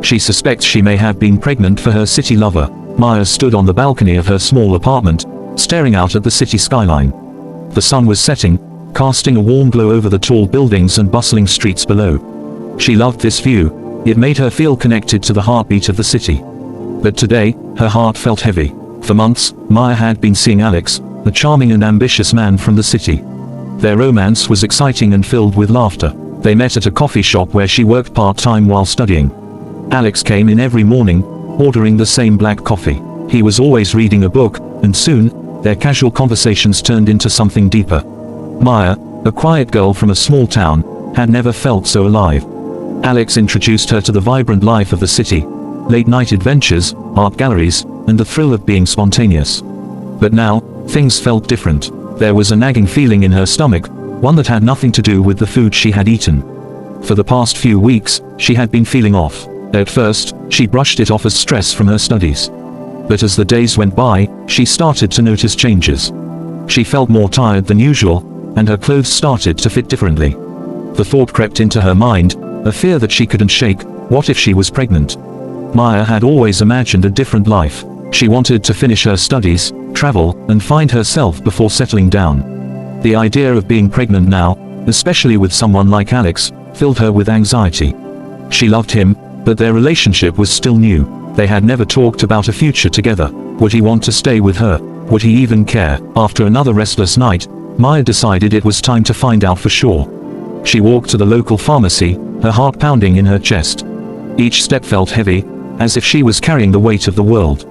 She suspects she may have been pregnant for her city lover. Maya stood on the balcony of her small apartment, staring out at the city skyline. The sun was setting, casting a warm glow over the tall buildings and bustling streets below. She loved this view. It made her feel connected to the heartbeat of the city. But today, her heart felt heavy. For months, Maya had been seeing Alex, a charming and ambitious man from the city. Their romance was exciting and filled with laughter. They met at a coffee shop where she worked part-time while studying. Alex came in every morning, ordering the same black coffee. He was always reading a book, and soon, their casual conversations turned into something deeper. Maya, a quiet girl from a small town, had never felt so alive. Alex introduced her to the vibrant life of the city, late-night adventures, art galleries, and the thrill of being spontaneous. But now, things felt different. There was a nagging feeling in her stomach, one that had nothing to do with the food she had eaten. For the past few weeks, she had been feeling off. At first, she brushed it off as stress from her studies. But as the days went by, she started to notice changes. She felt more tired than usual, and her clothes started to fit differently. The thought crept into her mind, a fear that she couldn't shake: what if she was pregnant? Maya had always imagined a different life. She wanted to finish her studies, travel, and find herself before settling down. The idea of being pregnant now, especially with someone like Alex, filled her with anxiety. She loved him, but their relationship was still new. They had never talked about a future together. Would he want to stay with her? Would he even care? After another restless night, Maya decided it was time to find out for sure. She walked to the local pharmacy, her heart pounding in her chest. Each step felt heavy, as if she was carrying the weight of the world.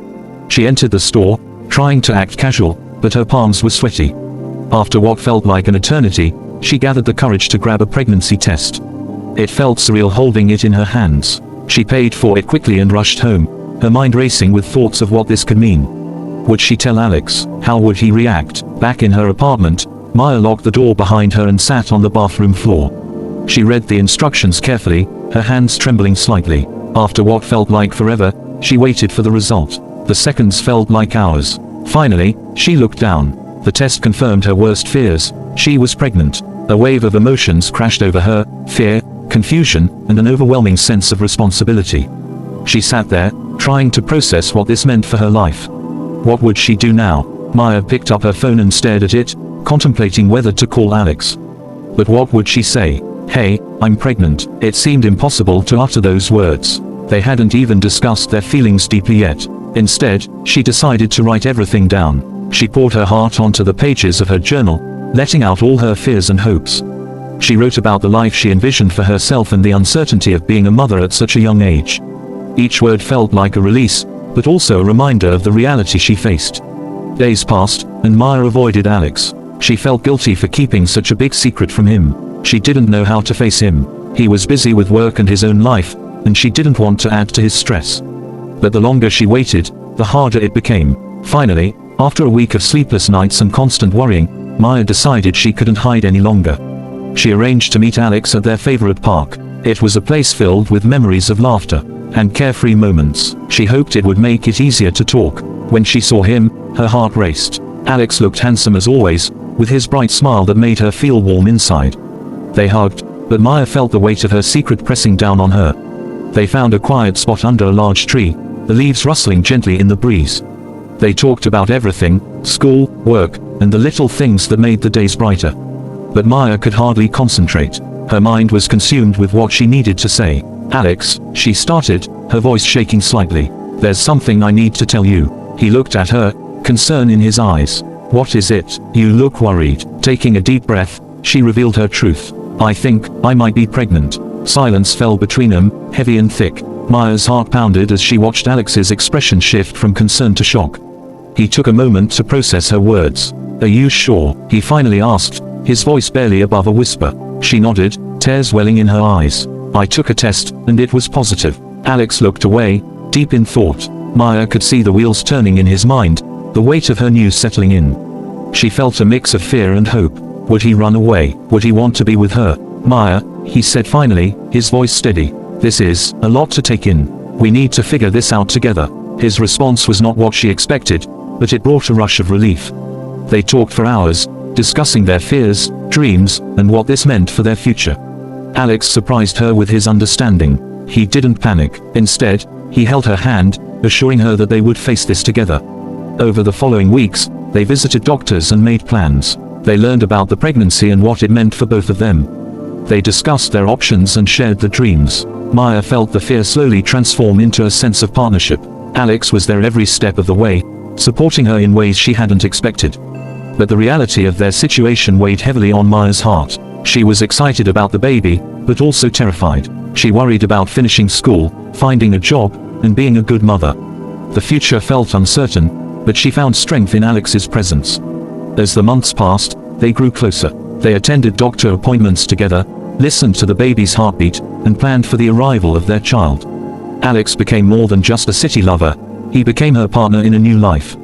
She entered the store, trying to act casual, but her palms were sweaty. After what felt like an eternity, she gathered the courage to grab a pregnancy test. It felt surreal holding it in her hands. She paid for it quickly and rushed home, her mind racing with thoughts of what this could mean. Would she tell Alex? How would he react? Back in her apartment, Maya locked the door behind her and sat on the bathroom floor. She read the instructions carefully, her hands trembling slightly. After what felt like forever, she waited for the result. The seconds felt like hours. Finally, she looked down. The test confirmed her worst fears. She was pregnant. A wave of emotions crashed over her: fear, confusion, and an overwhelming sense of responsibility. She sat there, trying to process what this meant for her life. What would she do now? Maya picked up her phone and stared at it, contemplating whether to call Alex. But what would she say? "Hey, I'm pregnant." It seemed impossible to utter those words. They hadn't even discussed their feelings deeply yet. Instead, she decided to write everything down. She poured her heart onto the pages of her journal, letting out all her fears and hopes. She wrote about the life she envisioned for herself and the uncertainty of being a mother at such a young age. Each word felt like a release, but also a reminder of the reality she faced. Days passed, and Maya avoided Alex. She felt guilty for keeping such a big secret from him. She didn't know how to face him. He was busy with work and his own life, and she didn't want to add to his stress. But the longer she waited, the harder it became. Finally, after a week of sleepless nights and constant worrying, Maya decided she couldn't hide any longer. She arranged to meet Alex at their favorite park. It was a place filled with memories of laughter and carefree moments. She hoped it would make it easier to talk. When she saw him, her heart raced. Alex looked handsome as always, with his bright smile that made her feel warm inside. They hugged, but Maya felt the weight of her secret pressing down on her. They found a quiet spot under a large tree, the leaves rustling gently in the breeze. They talked about everything: school, work, and the little things that made the days brighter. But Maya could hardly concentrate. Her mind was consumed with what she needed to say. "Alex," she started, her voice shaking slightly. "There's something I need to tell you." He looked at her, concern in his eyes. "What is it? You look worried." Taking a deep breath, she revealed her truth. "I think I might be pregnant." Silence fell between them, heavy and thick. Maya's heart pounded as she watched Alex's expression shift from concern to shock. He took a moment to process her words. "Are you sure?" he finally asked, his voice barely above a whisper. She nodded, tears welling in her eyes. "I took a test, and it was positive." Alex looked away, deep in thought. Maya could see the wheels turning in his mind, the weight of her news settling in. She felt a mix of fear and hope. Would he run away? Would he want to be with her? "Maya," he said finally, his voice steady. "This is a lot to take in. We need to figure this out together." His response was not what she expected, but it brought a rush of relief. They talked for hours, discussing their fears, dreams, and what this meant for their future. Alex surprised her with his understanding. He didn't panic. Instead, he held her hand, assuring her that they would face this together. Over the following weeks, they visited doctors and made plans. They learned about the pregnancy and what it meant for both of them. They discussed their options and shared the dreams. Maya felt the fear slowly transform into a sense of partnership. Alex was there every step of the way, supporting her in ways she hadn't expected. But the reality of their situation weighed heavily on Maya's heart. She was excited about the baby, but also terrified. She worried about finishing school, finding a job, and being a good mother. The future felt uncertain, but she found strength in Alex's presence. As the months passed, they grew closer. They attended doctor appointments together, listened to the baby's heartbeat, and planned for the arrival of their child. Alex became more than just a city lover. He became her partner in a new life.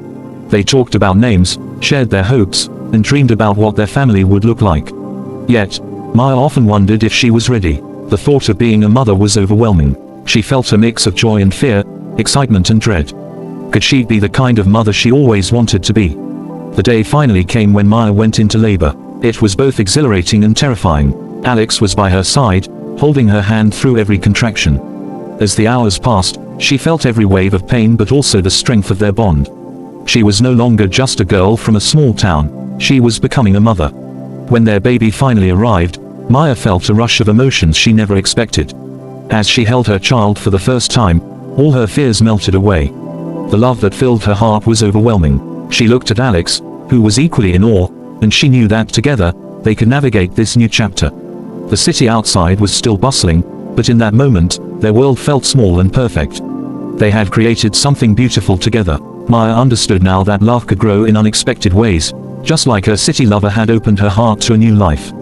They talked about names, shared their hopes, and dreamed about what their family would look like. Yet, Maya often wondered if she was ready. The thought of being a mother was overwhelming. She felt a mix of joy and fear, excitement and dread. Could she be the kind of mother she always wanted to be? The day finally came when Maya went into labor. It was both exhilarating and terrifying. Alex was by her side, holding her hand through every contraction. As the hours passed, she felt every wave of pain but also the strength of their bond. She was no longer just a girl from a small town, she was becoming a mother. When their baby finally arrived, Maya felt a rush of emotions she never expected. As she held her child for the first time, all her fears melted away. The love that filled her heart was overwhelming. She looked at Alex, who was equally in awe, and she knew that together, they could navigate this new chapter. The city outside was still bustling, but in that moment, their world felt small and perfect. They had created something beautiful together. Maya understood now that love could grow in unexpected ways, just like her city lover had opened her heart to a new life.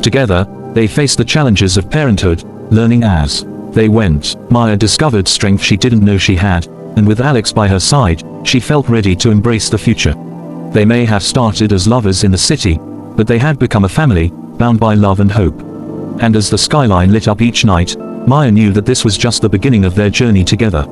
Together, they faced the challenges of parenthood, learning as they went. Maya discovered strength she didn't know she had, and with Alex by her side, she felt ready to embrace the future. They may have started as lovers in the city, but they had become a family, bound by love and hope. And as the skyline lit up each night, Maya knew that this was just the beginning of their journey together.